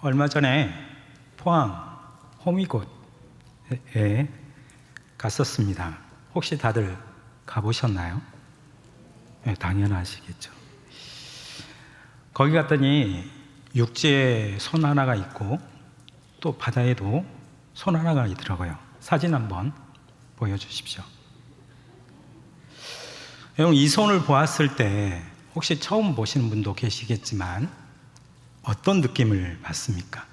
얼마 전에 포항 호미곶에 갔었습니다. 혹시 다들 가보셨나요? 네, 당연하시겠죠. 거기 갔더니 육지에 손 하나가 있고 또 바다에도 손 하나가 있더라고요. 사진 한번 보여주십시오. 여러분, 이 손을 보았을 때 혹시 처음 보시는 분도 계시겠지만 어떤 느낌을 받습니까?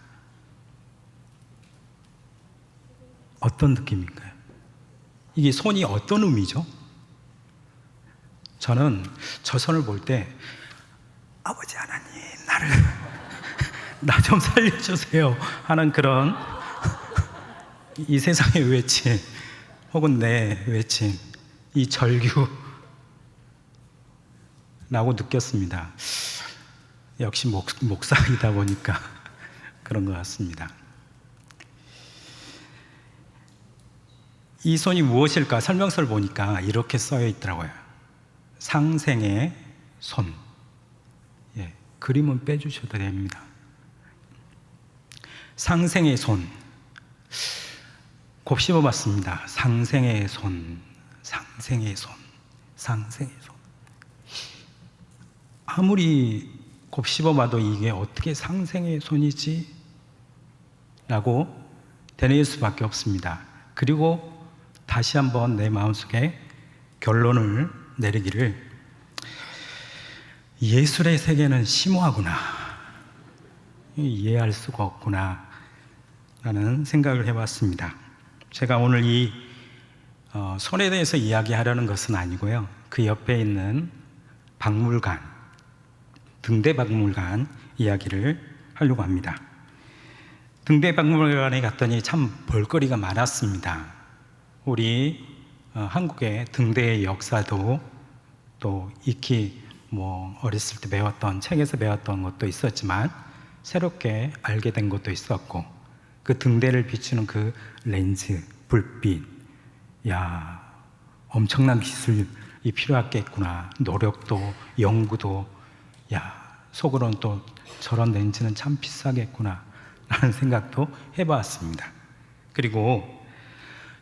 어떤 느낌인가요? 이게 손이 어떤 의미죠? 저는 저 손을 볼 때 아버지 하나님 나를 나 좀 살려주세요 하는 그런 이 세상의 외침 혹은 내 외침, 이 절규라고 느꼈습니다. 역시 목사이다 보니까 그런 것 같습니다. 이 손이 무엇일까? 설명서를 보니까 이렇게 써여 있더라고요. 상생의 손. 예, 그림은 빼주셔도 됩니다. 상생의 손. 곱씹어봤습니다. 상생의 손, 상생의 손, 상생의 손. 아무리 곱씹어봐도 이게 어떻게 상생의 손이지? 라고 되뇌일 수밖에 없습니다. 그리고 다시 한번 내 마음속에 결론을 내리기를, 예술의 세계는 심오하구나, 이해할 수가 없구나 라는 생각을 해봤습니다. 제가 오늘 이 손에 대해서 이야기하려는 것은 아니고요, 그 옆에 있는 박물관, 등대박물관 이야기를 하려고 합니다. 등대박물관에 갔더니 참 볼거리가 많았습니다. 우리 한국의 등대의 역사도 또 익히 어렸을 때 배웠던, 책에서 배웠던 것도 있었지만 새롭게 알게 된 것도 있었고, 그 등대를 비추는 그 렌즈, 불빛, 야, 엄청난 기술이 필요했겠구나. 노력도, 연구도, 야, 속으로는 또 저런 렌즈는 참 비싸겠구나 라는 생각도 해봤습니다. 그리고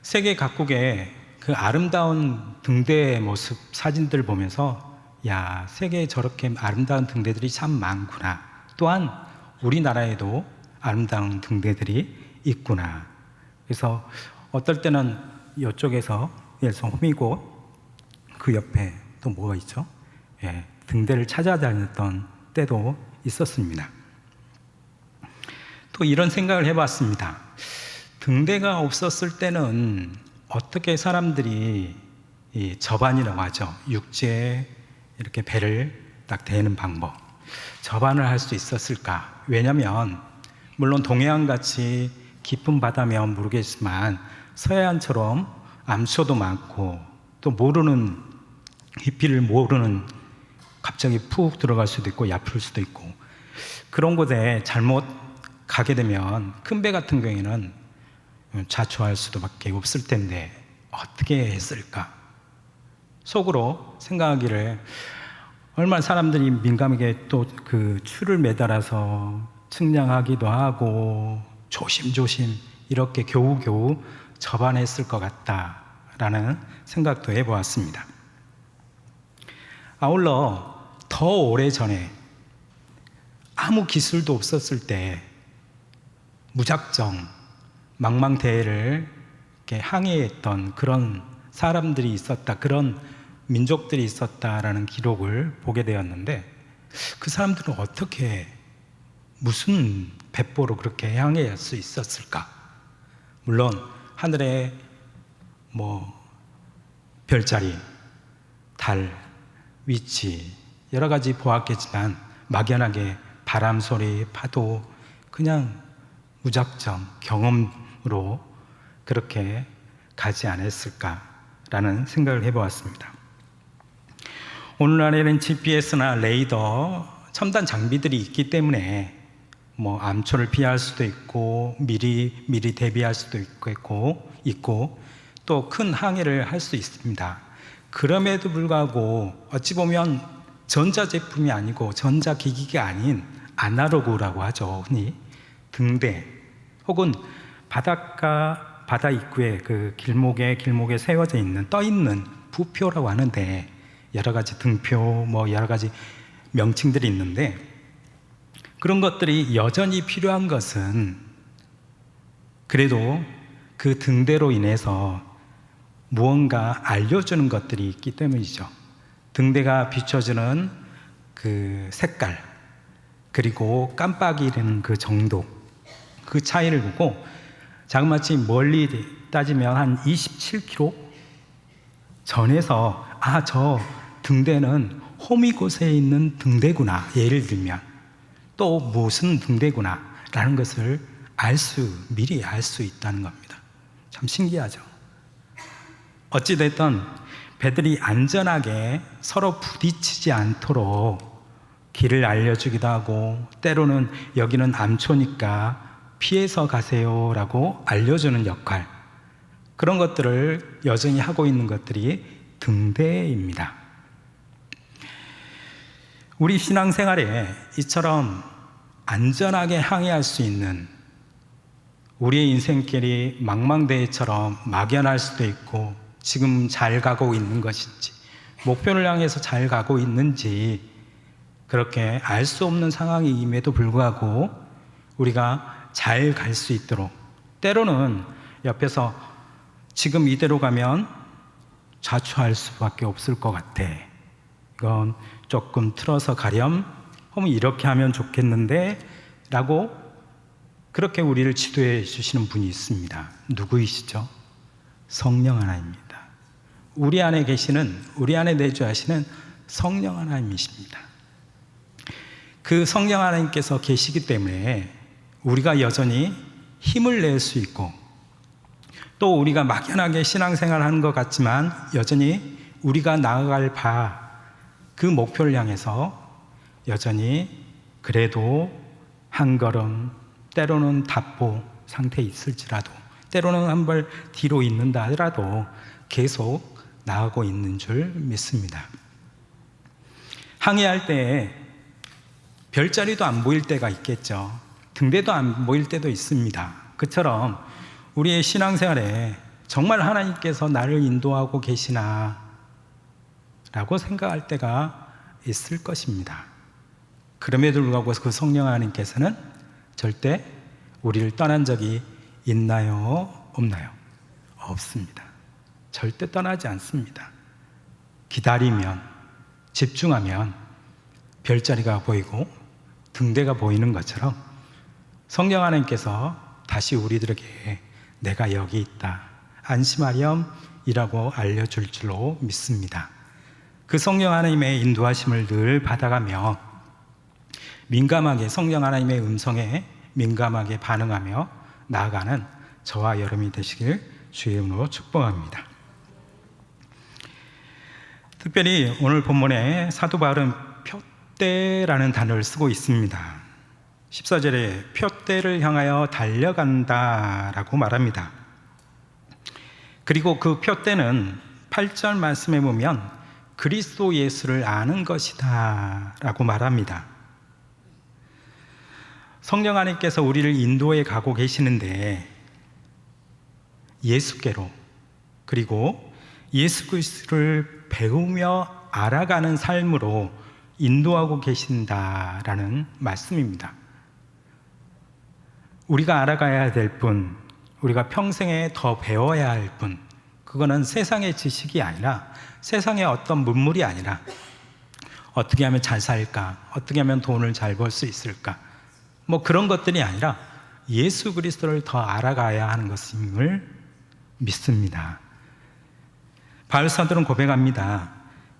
세계 각국의 그 아름다운 등대의 모습 사진들 보면서, 야, 세계에 저렇게 아름다운 등대들이 참 많구나. 또한 우리나라에도 아름다운 등대들이 있구나. 그래서 어떨 때는 이쪽에서, 예를 들어서 호미곶 그 옆에 또 뭐가 있죠? 예, 등대를 찾아다녔던 때도 있었습니다. 또 이런 생각을 해봤습니다. 등대가 없었을 때는 어떻게 사람들이 이 접안이라고 하죠, 육지에 이렇게 배를 딱 대는 방법, 접안을 할 수 있었을까? 왜냐하면 물론 동해안같이 깊은 바다면 모르겠지만 서해안처럼 암초도 많고 또 모르는, 깊이를 모르는, 갑자기 푹 들어갈 수도 있고 얕을 수도 있고, 그런 곳에 잘못 가게 되면 큰 배 같은 경우에는 자초할 수도밖에 없을 텐데 어떻게 했을까? 속으로 생각하기를, 얼마나 사람들이 민감하게 또 그 추를 매달아서 측량하기도 하고 조심조심 이렇게 겨우겨우 접안했을 것 같다라는 생각도 해보았습니다. 아울러 더 오래전에 아무 기술도 없었을 때 무작정 망망대해를 이렇게 항해했던 그런 사람들이 있었다, 그런 민족들이 있었다라는 기록을 보게 되었는데, 그 사람들은 어떻게, 무슨 배포로 그렇게 항해할 수 있었을까? 물론 하늘에 별자리, 달, 위치 여러 가지 보았겠지만 막연하게 바람 소리, 파도, 그냥 무작정 경험으로 그렇게 가지 않았을까라는 생각을 해보았습니다. 오늘날에는 GPS나 레이더, 첨단 장비들이 있기 때문에 암초를 피할 수도 있고 미리 대비할 수도 있고 또 큰 항해를 할 수 있습니다. 그럼에도 불구하고 어찌 보면 전자제품이 아니고 전자기기가 아닌 아날로그라고 하죠, 흔히. 등대 혹은 바다 입구에 그 길목에 세워져 있는 떠 있는 부표라고 하는데 여러 가지 등표 뭐 여러 가지 명칭들이 있는데 그런 것들이 여전히 필요한 것은 그래도 그 등대로 인해서 무언가 알려주는 것들이 있기 때문이죠. 등대가 비춰주는 그 색깔 그리고 깜빡이는 그 정도 그 차이를 보고 자그마치 멀리 따지면 한 27km 전에서 저 등대는 홈이곳에 있는 등대구나 예를 들면 또 무슨 등대구나 라는 것을 미리 알 수 있다는 겁니다. 참 신기하죠. 어찌됐든 배들이 안전하게 서로 부딪히지 않도록 길을 알려주기도 하고 때로는 여기는 암초니까 피해서 가세요 라고 알려주는 역할 그런 것들을 여전히 하고 있는 것들이 등대입니다. 우리 신앙생활에 이처럼 안전하게 항해할 수 있는 우리의 인생길이 망망대해처럼 막연할 수도 있고 지금 잘 가고 있는 것인지 목표를 향해서 잘 가고 있는지 그렇게 알 수 없는 상황임에도 불구하고 우리가 잘 갈 수 있도록 때로는 옆에서 지금 이대로 가면 자초할 수밖에 없을 것 같아. 이건 조금 틀어서 가렴 하면 이렇게 하면 좋겠는데 라고 그렇게 우리를 지도해 주시는 분이 있습니다. 누구이시죠? 성령 하나님입니다. 우리 안에 내주하시는 성령 하나님이십니다. 그 성령 하나님께서 계시기 때문에 우리가 여전히 힘을 낼 수 있고 또 우리가 막연하게 신앙생활을 하는 것 같지만 여전히 우리가 나아갈 그 목표를 향해서 여전히 그래도 한 걸음 때로는 답보 상태에 있을지라도 때로는 한 발 뒤로 있는다 하더라도 계속 나아가고 있는 줄 믿습니다. 항해할 때 별자리도 안 보일 때가 있겠죠. 등대도 안 보일 때도 있습니다. 그처럼 우리의 신앙생활에 정말 하나님께서 나를 인도하고 계시나 라고 생각할 때가 있을 것입니다. 그럼에도 불구하고 그 성령 하나님께서는 절대 우리를 떠난 적이 있나요? 없나요? 없습니다. 절대 떠나지 않습니다. 기다리면 집중하면 별자리가 보이고 등대가 보이는 것처럼 성령 하나님께서 다시 우리들에게 내가 여기 있다 안심하렴이라고 알려줄 줄로 믿습니다. 그 성령 하나님의 인도하심을 늘 받아가며 민감하게 성령 하나님의 음성에 민감하게 반응하며 나아가는 저와 여러분이 되시길 주의 이름으로 축복합니다. 특별히 오늘 본문에 사도 바울은 표대라는 단어를 쓰고 있습니다. 14절에 표대를 향하여 달려간다라고 말합니다. 그리고 그 표대는 8절 말씀에 보면 그리스도 예수를 아는 것이다 라고 말합니다. 성령 하나님께서 우리를 인도해 가고 계시는데 예수께로 그리고 예수 그리스도를 배우며 알아가는 삶으로 인도하고 계신다라는 말씀입니다. 우리가 알아가야 될 분, 우리가 평생에 더 배워야 할 분, 그거는 세상의 지식이 아니라 세상의 어떤 문물이 아니라 어떻게 하면 잘 살까, 어떻게 하면 돈을 잘 벌 수 있을까, 뭐 그런 것들이 아니라 예수 그리스도를 더 알아가야 하는 것임을 믿습니다. 바울 사도는 고백합니다.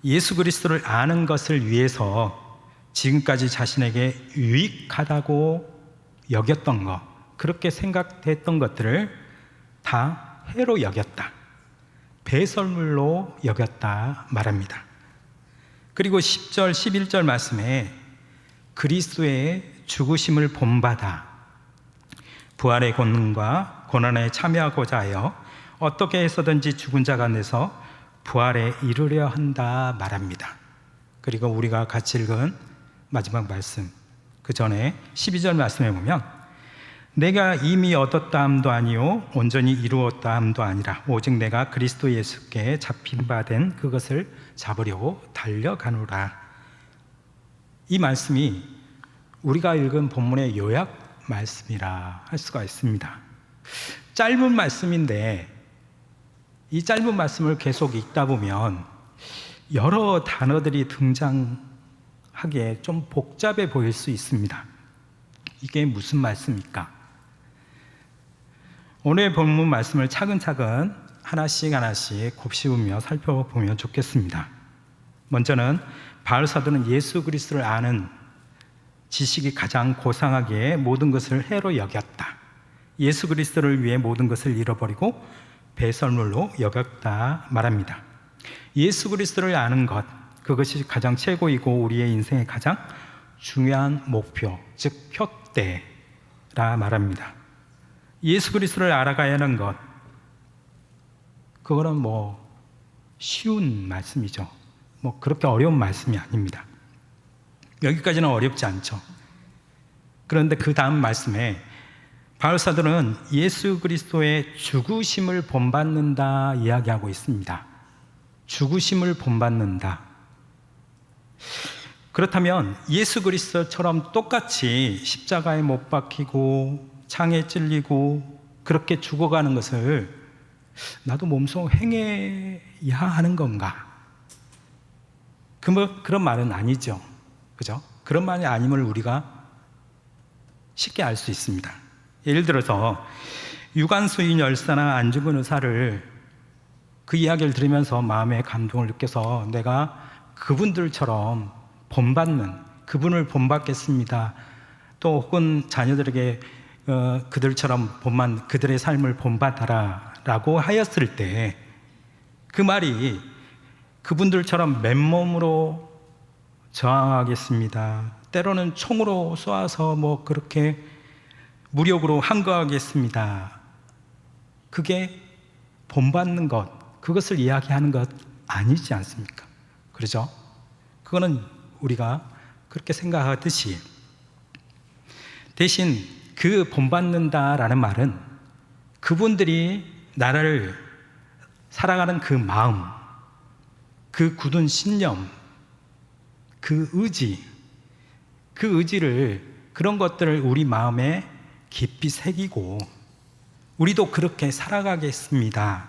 예수 그리스도를 아는 것을 위해서 지금까지 자신에게 유익하다고 여겼던 것, 그렇게 생각했던 것들을 다 해로 여겼다, 배설물로 여겼다 말합니다. 그리고 10절, 11절 말씀에 그리스도의 죽으심을 본받아 부활의 권능과 고난에 참여하고자 하여 어떻게 해서든지 죽은 자 가운데서 부활에 이르려 한다 말합니다. 그리고 우리가 같이 읽은 마지막 말씀, 그 전에 12절 말씀에 보면 내가 이미 얻었다 함도 아니요 온전히 이루었다 함도 아니라 오직 내가 그리스도 예수께 잡힌 바 된 그것을 잡으려고 달려가노라. 이 말씀이 우리가 읽은 본문의 요약 말씀이라 할 수가 있습니다. 짧은 말씀인데 이 짧은 말씀을 계속 읽다 보면 여러 단어들이 등장하기에 좀 복잡해 보일 수 있습니다. 이게 무슨 말씀입니까? 오늘 본문 말씀을 차근차근 하나씩 곱씹으며 살펴보면 좋겠습니다. 먼저는 바울 사도는 예수 그리스도를 아는 지식이 가장 고상하기에 모든 것을 해로 여겼다. 예수 그리스도를 위해 모든 것을 잃어버리고 배설물로 여겼다 말합니다. 예수 그리스도를 아는 것, 그것이 가장 최고이고 우리의 인생의 가장 중요한 목표, 즉 표대라 말합니다. 예수 그리스도를 알아가야 하는 것, 그거는 쉬운 말씀이죠. 그렇게 어려운 말씀이 아닙니다. 여기까지는 어렵지 않죠. 그런데 그 다음 말씀에 바울 사도는 예수 그리스도의 죽으심을 본받는다 이야기하고 있습니다. 죽으심을 본받는다. 그렇다면 예수 그리스도처럼 똑같이 십자가에 못 박히고 창에 찔리고 그렇게 죽어가는 것을 나도 몸소 행해야 하는 건가? 그런 말은 아니죠. 그죠? 그런 말이 아님을 우리가 쉽게 알 수 있습니다. 예를 들어서 유관수인 열사나 안 죽은 의사를 그 이야기를 들으면서 마음의 감동을 느껴서 내가 그분들처럼 본받는, 그분을 본받겠습니다. 또 혹은 자녀들에게 그들처럼 그들의 삶을 본받아라 라고 하였을 때 그 말이 그분들처럼 맨몸으로 저항하겠습니다. 때로는 총으로 쏘아서 그렇게 무력으로 항거하겠습니다. 그게 본받는 것, 그것을 이야기하는 것 아니지 않습니까? 그렇죠? 그거는 우리가 그렇게 생각하듯이 대신 그 본받는다라는 말은 그분들이 나라를 살아가는 그 마음, 그 굳은 신념, 그 의지를, 그런 것들을 우리 마음에 깊이 새기고 우리도 그렇게 살아가겠습니다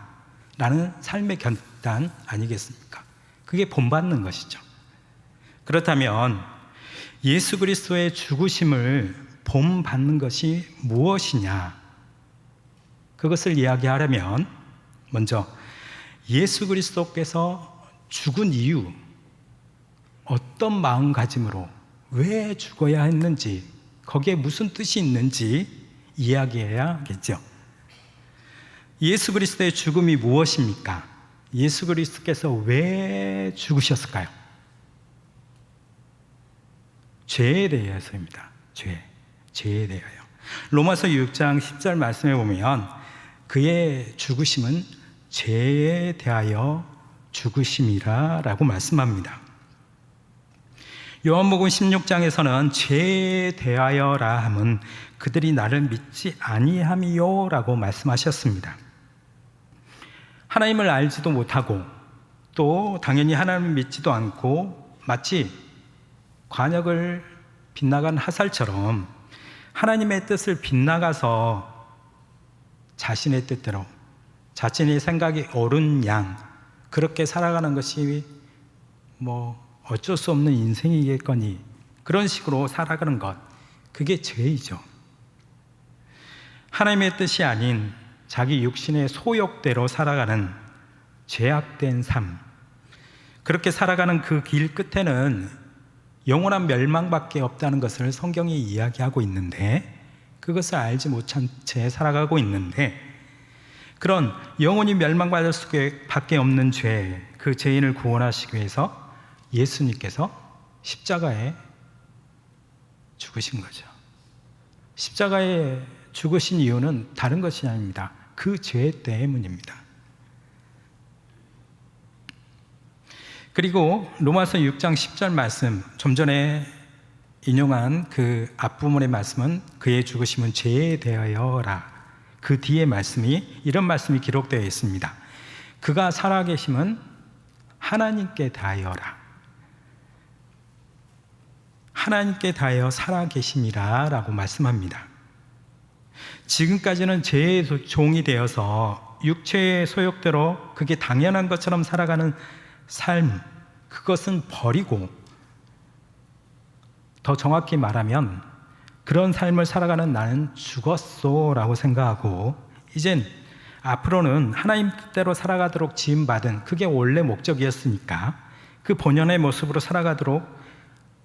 라는 삶의 결단 아니겠습니까? 그게 본받는 것이죠. 그렇다면 예수 그리스도의 죽으심을 본받는 것이 무엇이냐? 그것을 이야기하려면 먼저 예수 그리스도께서 죽은 이유, 어떤 마음가짐으로 왜 죽어야 했는지, 거기에 무슨 뜻이 있는지 이야기해야겠죠. 예수 그리스도의 죽음이 무엇입니까? 예수 그리스도께서 왜 죽으셨을까요? 죄에 대해서입니다. 죄에 대하여. 로마서 6장 10절 말씀에 보면 그의 죽으심은 죄에 대하여 죽으심이라 라고 말씀합니다. 요한복음 16장에서는 죄에 대하여라 함은 그들이 나를 믿지 아니함이요 라고 말씀하셨습니다. 하나님을 알지도 못하고 또 당연히 하나님을 믿지도 않고 마치 관역을 빗나간 화살처럼 하나님의 뜻을 빗나가서 자신의 뜻대로 자신의 생각이 옳은 양 그렇게 살아가는 것이 어쩔 수 없는 인생이겠거니 그런 식으로 살아가는 것, 그게 죄이죠. 하나님의 뜻이 아닌 자기 육신의 소욕대로 살아가는 죄악된 삶, 그렇게 살아가는 그 길 끝에는 영원한 멸망밖에 없다는 것을 성경이 이야기하고 있는데 그것을 알지 못한 채 살아가고 있는데 그런 영원히 멸망받을 수밖에 없는 죄, 그 죄인을 구원하시기 위해서 예수님께서 십자가에 죽으신 거죠. 십자가에 죽으신 이유는 다른 것이 아닙니다. 그 죄 때문입니다. 그리고 로마서 6장 10절 말씀, 좀 전에 인용한 그 앞부분의 말씀은 그의 죽으심은 죄에 대하여라. 그 뒤에 말씀이 이런 말씀이 기록되어 있습니다. 그가 살아계심은 하나님께 대하여라. 하나님께 대하여 살아계심이라 라고 말씀합니다. 지금까지는 죄의 종이 되어서 육체의 소욕대로 그게 당연한 것처럼 살아가는 삶, 그것은 버리고, 더 정확히 말하면 그런 삶을 살아가는 나는 죽었소 라고 생각하고, 이젠 앞으로는 하나님 뜻대로 살아가도록 지음받은, 그게 원래 목적이었으니까 그 본연의 모습으로 살아가도록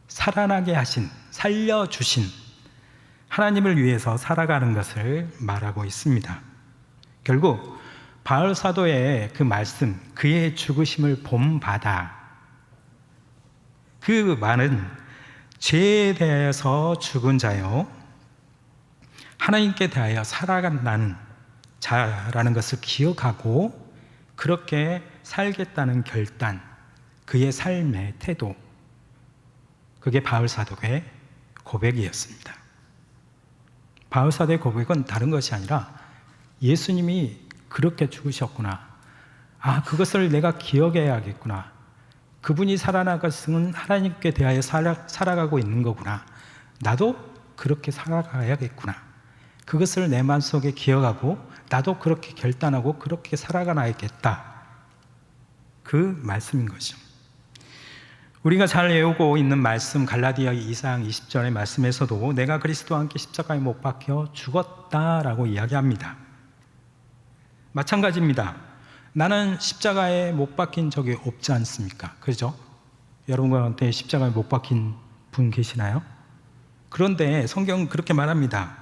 살아나게 하신, 살려주신 하나님을 위해서 살아가는 것을 말하고 있습니다. 결국 바울 사도의 그 말씀, 그의 죽으심을 본받아, 그 말은 죄에 대해서 죽은 자요 하나님께 대하여 살아간다는 자라는 것을 기억하고 그렇게 살겠다는 결단, 그의 삶의 태도, 그게 바울 사도의 고백이었습니다. 바울 사도의 고백은 다른 것이 아니라 예수님이 그렇게 죽으셨구나, 그것을 내가 기억해야겠구나, 그분이 살아나갔으면 하나님께 대하여 살아가고 있는 거구나, 나도 그렇게 살아가야겠구나, 그것을 내 마음속에 기억하고 나도 그렇게 결단하고 그렇게 살아가야겠다, 그 말씀인 거죠. 우리가 잘 외우고 있는 말씀, 갈라디아 2장 20절의 말씀에서도 내가 그리스도와 함께 십자가에 못 박혀 죽었다라고 이야기합니다. 마찬가지입니다. 나는 십자가에 못 박힌 적이 없지 않습니까? 그렇죠? 여러분한테 십자가에 못 박힌 분 계시나요? 그런데 성경은 그렇게 말합니다.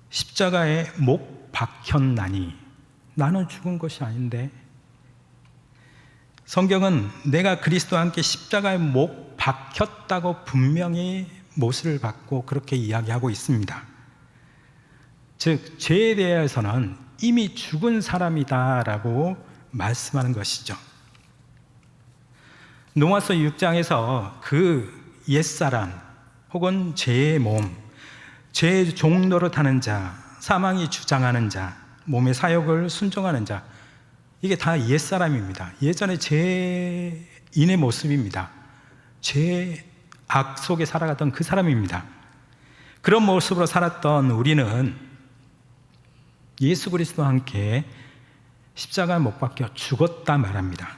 십자가에 못 박혔나니, 나는 죽은 것이 아닌데. 성경은 내가 그리스도와 함께 십자가에 못 박혔다고 분명히 못을 박고 그렇게 이야기하고 있습니다. 즉 죄에 대해서는 이미 죽은 사람이다라고 말씀하는 것이죠. 로마서 6장에서 그 옛사람 혹은 죄의 몸, 죄의 종로를 타는 자, 사망이 주장하는 자, 몸의 사욕을 순종하는 자, 이게 다 옛사람입니다. 예전에 죄인의 모습입니다. 죄악 속에 살아갔던 그 사람입니다. 그런 모습으로 살았던 우리는 예수 그리스도와 함께 십자가에 못 박혀 죽었다 말합니다.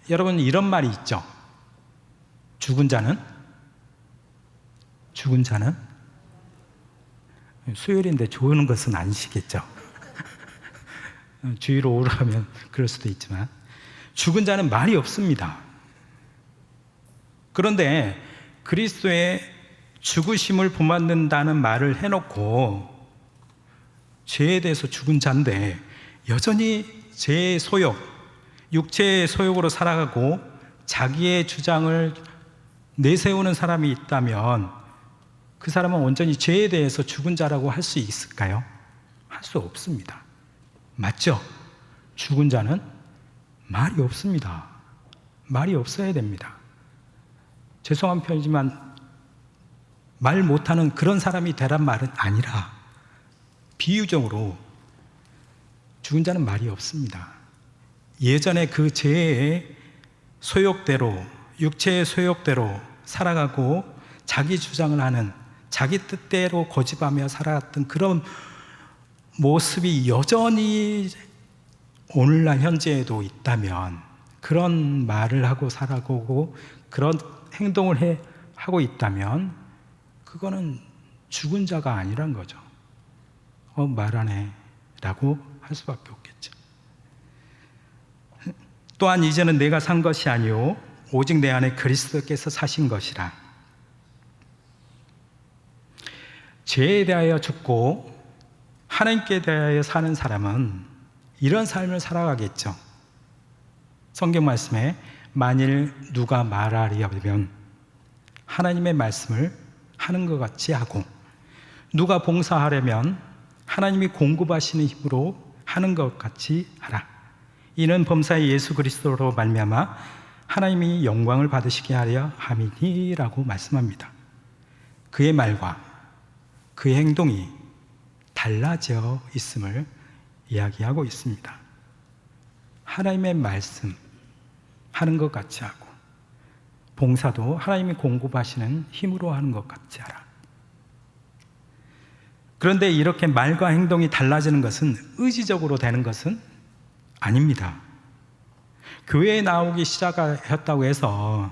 여러분, 이런 말이 있죠. 죽은 자는 수요일인데 좋은 것은 아니시겠죠. 주의로 오르면 그럴 수도 있지만 죽은 자는 말이 없습니다. 그런데 그리스도의 죽으심을 본받는다는 말을 해놓고 죄에 대해서 죽은 자인데 여전히 죄의 소욕, 육체의 소욕으로 살아가고 자기의 주장을 내세우는 사람이 있다면 그 사람은 온전히 죄에 대해서 죽은 자라고 할 수 있을까요? 할 수 없습니다. 맞죠? 죽은 자는 말이 없습니다. 말이 없어야 됩니다. 죄송한 편이지만 말 못하는 그런 사람이 되란 말은 아니라 비유적으로 죽은 자는 말이 없습니다. 예전에 그 죄의 소욕대로, 육체의 소욕대로 살아가고 자기 주장을 하는, 자기 뜻대로 고집하며 살아갔던 그런 모습이 여전히 오늘날 현재에도 있다면, 그런 말을 하고 살아가고 그런 행동을 하고 있다면 그거는 죽은 자가 아니란 거죠. 말하네 라고 할 수밖에 없겠죠. 또한 이제는 내가 산 것이 아니오 오직 내 안에 그리스도께서 사신 것이라. 죄에 대하여 죽고 하나님께 대하여 사는 사람은 이런 삶을 살아가겠죠. 성경 말씀에 만일 누가 말하려면 하나님의 말씀을 하는 것 같이 하고, 누가 봉사하려면 하나님이 공급하시는 힘으로 하는 것 같이 하라. 이는 범사의 예수 그리스도로 말미암아 하나님이 영광을 받으시게 하려 함이니라고 말씀합니다. 그의 말과 그의 행동이 달라져 있음을 이야기하고 있습니다. 하나님의 말씀 하는 것 같이 하고, 봉사도 하나님이 공급하시는 힘으로 하는 것 같이 하라. 그런데 이렇게 말과 행동이 달라지는 것은 의지적으로 되는 것은 아닙니다. 교회에 나오기 시작했다고 해서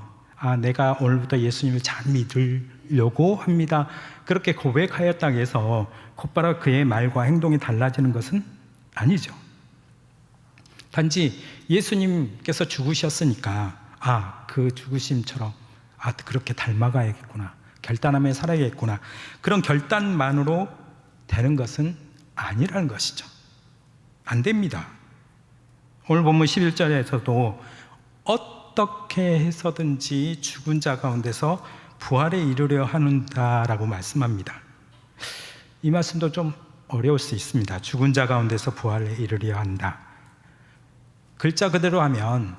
내가 오늘부터 예수님을 잘 믿으려고 합니다, 그렇게 고백하였다고 해서 곧바로 그의 말과 행동이 달라지는 것은 아니죠. 단지 예수님께서 죽으셨으니까 그 죽으심처럼 그렇게 닮아가야겠구나, 결단하며 살아야겠구나, 그런 결단만으로 되는 것은 아니라는 것이죠. 안 됩니다. 오늘 본문 11절에서도 어떻게 해서든지 죽은 자 가운데서 부활에 이르려 하는다라고 말씀합니다. 이 말씀도 좀 어려울 수 있습니다. 죽은 자 가운데서 부활에 이르려 한다. 글자 그대로 하면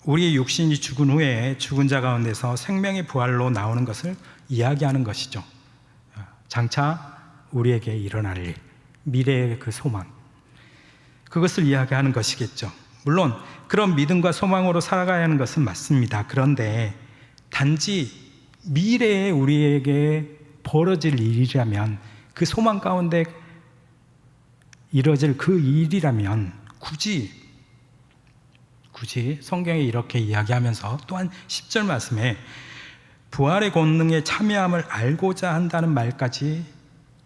우리의 육신이 죽은 후에 죽은 자 가운데서 생명의 부활로 나오는 것을 이야기하는 것이죠. 장차 우리에게 일어날 일, 미래의 그 소망, 그것을 이야기하는 것이겠죠. 물론 그런 믿음과 소망으로 살아가야 하는 것은 맞습니다. 그런데 단지 미래에 우리에게 벌어질 일이라면, 그 소망 가운데 이뤄질 그 일이라면 굳이 성경에 이렇게 이야기하면서 또한 10절 말씀에 부활의 권능에 참여함을 알고자 한다는 말까지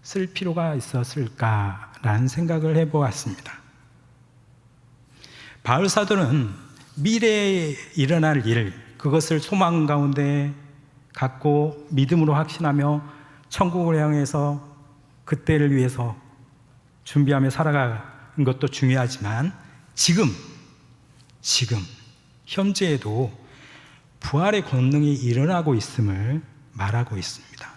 쓸 필요가 있었을까라는 생각을 해보았습니다. 바울 사도는 미래에 일어날 일, 그것을 소망 가운데 갖고 믿음으로 확신하며 천국을 향해서 그때를 위해서 준비하며 살아가는 것도 중요하지만 지금 현재에도 부활의 권능이 일어나고 있음을 말하고 있습니다.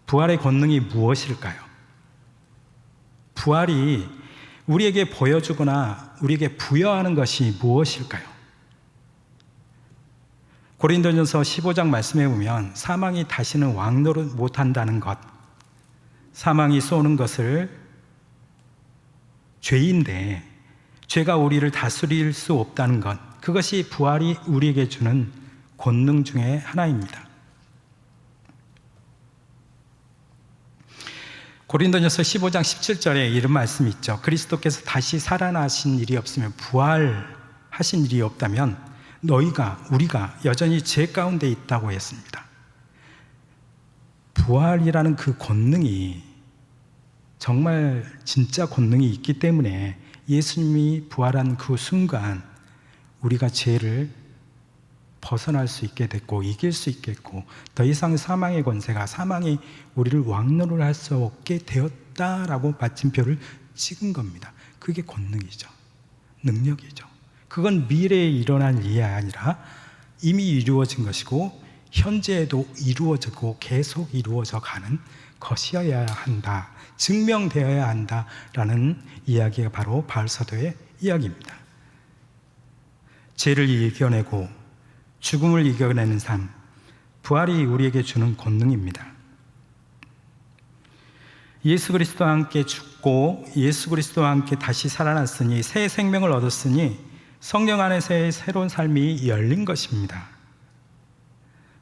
부활의 권능이 무엇일까요? 부활이 우리에게 보여주거나 우리에게 부여하는 것이 무엇일까요? 고린도전서 15장 말씀에 보면 사망이 다시는 왕노릇 못한다는 것, 사망이 쏘는 것을 죄인데 죄가 우리를 다스릴 수 없다는 것, 그것이 부활이 우리에게 주는 권능 중에 하나입니다. 고린도전서 15장 17절에 이런 말씀이 있죠. 그리스도께서 다시 살아나신 일이 없으면, 부활하신 일이 없다면 우리가 여전히 죄 가운데 있다고 했습니다. 부활이라는 그 권능이 정말 진짜 권능이 있기 때문에 예수님이 부활한 그 순간 우리가 죄를 벗어날 수 있게 됐고 이길 수 있겠고, 더 이상 사망의 권세가, 사망이 우리를 왕노를 할 수 없게 되었다라고 마침표를 찍은 겁니다. 그게 권능이죠. 능력이죠. 그건 미래에 일어날 일이 아니라 이미 이루어진 것이고 현재에도 이루어지고 계속 이루어져 가는 것이어야 한다, 증명되어야 한다라는 이야기가 바로 바울 사도의 이야기입니다. 죄를 이겨내고 죽음을 이겨내는 삶, 부활이 우리에게 주는 권능입니다. 예수 그리스도와 함께 죽고 예수 그리스도와 함께 다시 살아났으니, 새 생명을 얻었으니 성령 안에서의 새로운 삶이 열린 것입니다.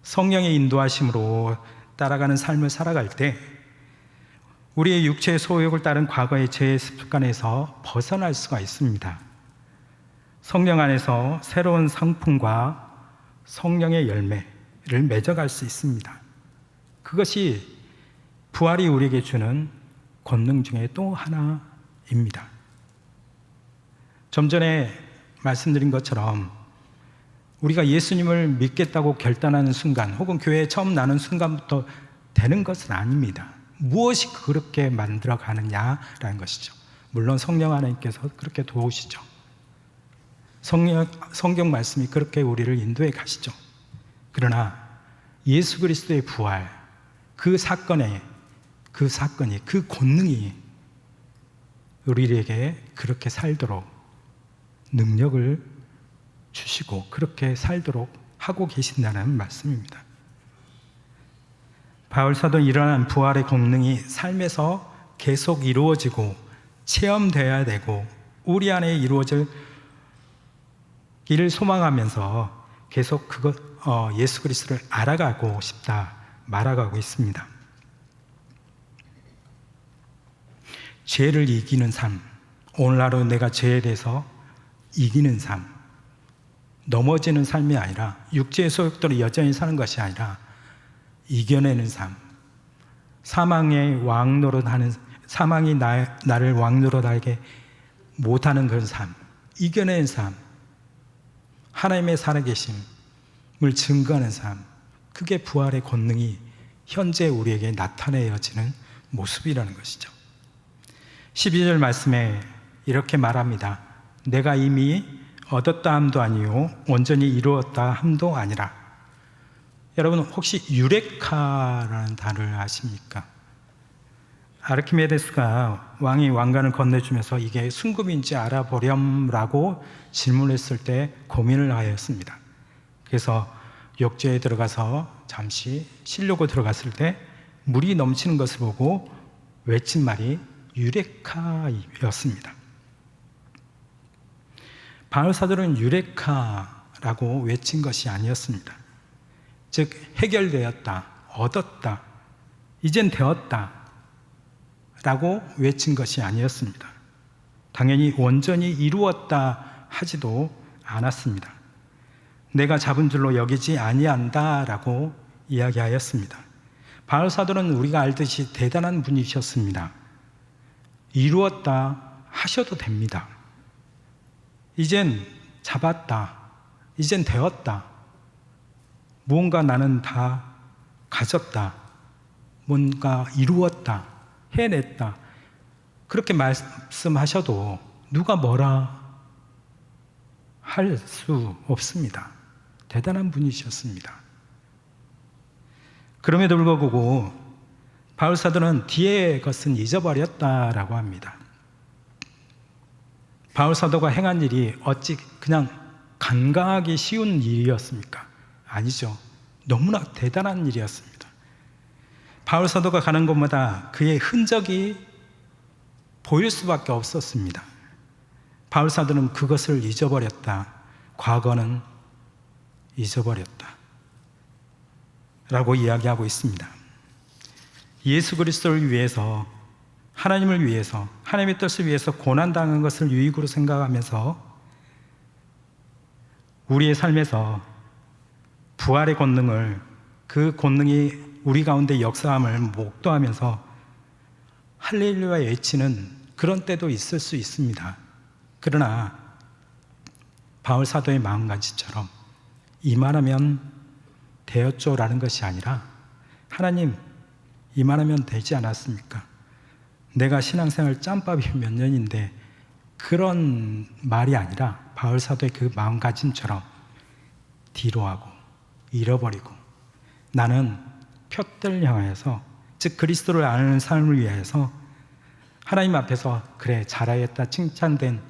성령의 인도하심으로 따라가는 삶을 살아갈 때 우리의 육체의 소욕을 따른 과거의 죄의 습관에서 벗어날 수가 있습니다. 성령 안에서 새로운 성품과 성령의 열매를 맺어갈 수 있습니다. 그것이 부활이 우리에게 주는 권능 중에 또 하나입니다. 좀 전에 말씀드린 것처럼 우리가 예수님을 믿겠다고 결단하는 순간, 혹은 교회에 처음 나는 순간부터 되는 것은 아닙니다. 무엇이 그렇게 만들어 가느냐라는 것이죠. 물론 성령 하나님께서 그렇게 도우시죠. 성경 말씀이 그렇게 우리를 인도해 가시죠. 그러나 예수 그리스도의 부활, 그 사건이, 그 권능이 우리에게 그렇게 살도록 능력을 주시고 그렇게 살도록 하고 계신다는 말씀입니다. 바울 사도는 이러한 부활의 권능이 삶에서 계속 이루어지고 체험되어야 되고 우리 안에 이루어질 길을 소망하면서 계속 예수 그리스도를 알아가고 싶다 말아가고 있습니다. 죄를 이기는 삶, 오늘하루 내가 죄에 대해서 이기는 삶, 넘어지는 삶이 아니라 육체의 소욕대로 여전히 사는 것이 아니라 이겨내는 삶, 사망이 나를 왕노릇하게 못하는 그런 삶, 이겨내는 삶, 하나님의 살아계심을 증거하는 삶, 그게 부활의 권능이 현재 우리에게 나타내어지는 모습이라는 것이죠. 12절 말씀에 이렇게 말합니다. 내가 이미 얻었다 함도 아니요 온전히 이루었다 함도 아니라. 여러분 혹시 유레카라는 단어를 아십니까? 아르키메데스가 왕이 왕관을 건네주면서 이게 순금인지 알아보렴라고 질문했을 때 고민을 하였습니다. 그래서 욕조에 들어가서 잠시 쉬려고 들어갔을 때 물이 넘치는 것을 보고 외친 말이 유레카였습니다. 바울 사도는 유레카라고 외친 것이 아니었습니다. 즉 해결되었다, 얻었다, 이젠 되었다 라고 외친 것이 아니었습니다. 당연히 온전히 이루었다 하지도 않았습니다. 내가 잡은 줄로 여기지 아니한다 라고 이야기하였습니다. 바울 사도는 우리가 알듯이 대단한 분이셨습니다. 이루었다 하셔도 됩니다. 이젠 잡았다, 이젠 되었다, 무언가 나는 다 가졌다, 뭔가 이루었다, 해냈다, 그렇게 말씀하셔도 누가 뭐라 할 수 없습니다. 대단한 분이셨습니다. 그럼에도 불구하고 바울 사도는 뒤의 것은 잊어버렸다라고 합니다. 바울 사도가 행한 일이 어찌 그냥 간과하기 쉬운 일이었습니까? 아니죠. 너무나 대단한 일이었습니다. 바울 사도가 가는 곳마다 그의 흔적이 보일 수밖에 없었습니다. 바울 사도는 그것을 잊어버렸다. 과거는 잊어버렸다. 라고 이야기하고 있습니다. 예수 그리스도를 위해서, 하나님을 위해서, 하나님의 뜻을 위해서 고난당한 것을 유익으로 생각하면서 우리의 삶에서 부활의 권능을, 그 권능이 우리 가운데 역사함을 목도하면서 할렐루야 외치는 그런 때도 있을 수 있습니다. 그러나 바울 사도의 마음가짐처럼 이만하면 되었죠라는 것이 아니라 하나님 이만하면 되지 않았습니까? 내가 신앙생활 짬밥이 몇 년인데 그런 말이 아니라 바울 사도의 그 마음가짐처럼 뒤로하고 잃어버리고 나는 표대를 향하여서, 즉 그리스도를 아는 삶을 위하여서 하나님 앞에서 그래 잘하였다, 칭찬된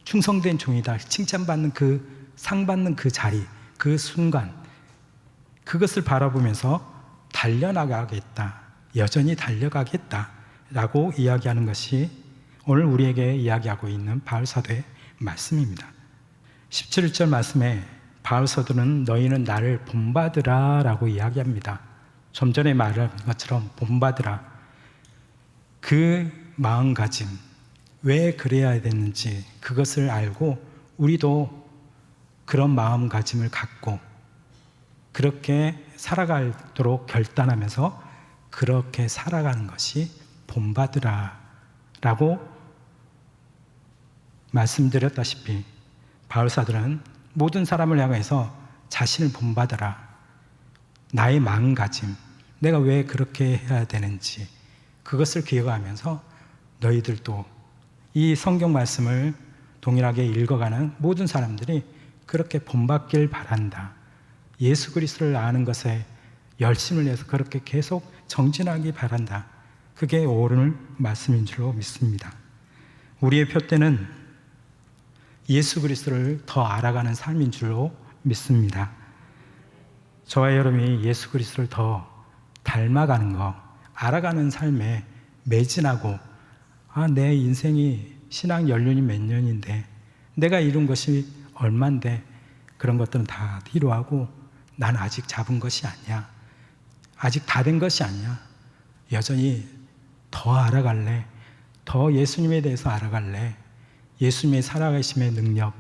충성된 종이다, 칭찬받는 그 상받는 그 자리, 그 순간, 그것을 바라보면서 달려나가겠다, 여전히 달려가겠다 라고 이야기하는 것이 오늘 우리에게 이야기하고 있는 바울 사도의 말씀입니다. 17절 말씀에 바울 사도는 너희는 나를 본받으라 라고 이야기합니다. 좀 전에 말한 것처럼 본받으라, 그 마음가짐, 왜 그래야 되는지 그것을 알고 우리도 그런 마음가짐을 갖고 그렇게 살아가도록 결단하면서 그렇게 살아가는 것이 본받으라 라고 말씀드렸다시피 바울 사도는 모든 사람을 향해서 자신을 본받아라, 나의 마음가짐, 내가 왜 그렇게 해야 되는지 그것을 기억하면서 너희들도 이 성경 말씀을 동일하게 읽어가는 모든 사람들이 그렇게 본받길 바란다. 예수 그리스도를 아는 것에 열심을 내서 그렇게 계속 정진하기 바란다. 그게 옳은 말씀인 줄로 믿습니다. 우리의 표대는 예수 그리스도를 더 알아가는 삶인 줄로 믿습니다. 저와 여러분이 예수 그리스도를 더 닮아가는 거, 알아가는 삶에 매진하고 내 인생이 신앙 연륜이 몇 년인데 내가 이룬 것이 얼만데 그런 것들은 다 뒤로 하고 난 아직 잡은 것이 아니야. 아직 다 된 것이 아니야. 여전히 더 알아갈래. 더 예수님에 대해서 알아갈래. 예수님의 살아계심의 능력,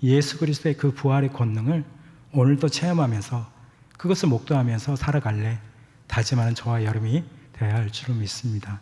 예수 그리스도의 그 부활의 권능을 오늘도 체험하면서 그것을 목도하면서 살아갈래. 다짐하는 저와 여러분이 되어야 할 줄로 믿습니다.